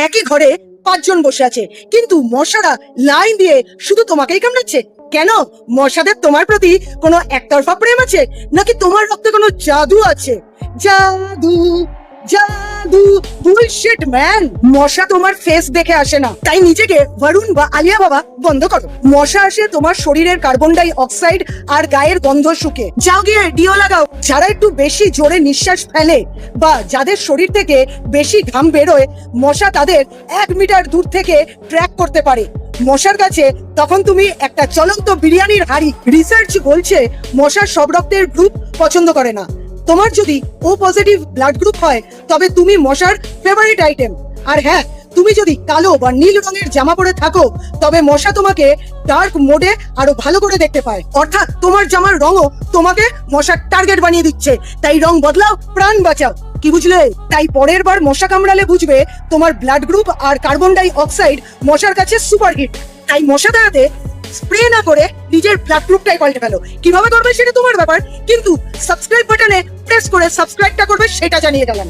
একই ঘরে 5 জন বসে আছে, কিন্তু মশারা লাইন দিয়ে শুধু তোমাকেই কামড়াচ্ছে। কেন? মশাদের তোমার প্রতি কোনো একতরফা প্রেম আছে, নাকি তোমার রক্তে কোনো জাদু আছে? জাদু, জাদু, বুলশিট ম্যান। মশা তোমার ফেস দেখে আসে না, তাই নিজেকে বরুণ বা আলিয়া বাবা বন্ধ করো। মশা আসে তোমার শরীরের কার্বন ডাই অক্সাইড আর গায়ের গন্ধ শুকে। যাও গিয়ে ডিও লাগাও। যারা একটু বেশি জোরে নিঃশ্বাস ফেলে বা যাদের শরীর থেকে বেশি ঘাম বেরোয়, মশা তাদের 1 মিটার দূর থেকে ট্র্যাক করতে পারে। মশার কাছে তখন তুমি একটা চলন্ত বিরিয়ানির হাড়ি। রিসার্চ বলছে মশা সব রক্তের গ্রুপ পছন্দ করে না। তোমার যদি ও পজিটিভ ব্লাড গ্রুপ হয়, তবে তুমি মশার ফেভারিট আইটেম। আর হ্যাঁ, তুমি যদি কালো বা নীল রঙের জামা পরে থাকো, তবে মশা তোমাকে ডার্ক মোডে আরো ভালো করে দেখতে পায়। অর্থাৎ তোমার জামার রঙও তোমাকে মশার টার্গেট বানিয়ে দিচ্ছে। তাই রং বদলাও, প্রাণ বাঁচাও। কি বুঝলে? তাই পরের বার মশা কামড়ালে বুঝবে তোমার ব্লাড গ্রুপ আর কার্বন ডাই অক্সাইড মশার কাছে সুপারহিট। তাই মশা তাড়াতে স্প্রে না করে নিজের ব্লাড গ্রুপটাই পাল্টে ফেলো। কিভাবে করবে সেটা তোমার ব্যাপার, কিন্তু সাবস্ক্রাইব বাটনে প্রেস করে সাবস্ক্রাইবটা করবে সেটা জানিয়ে গেলাম।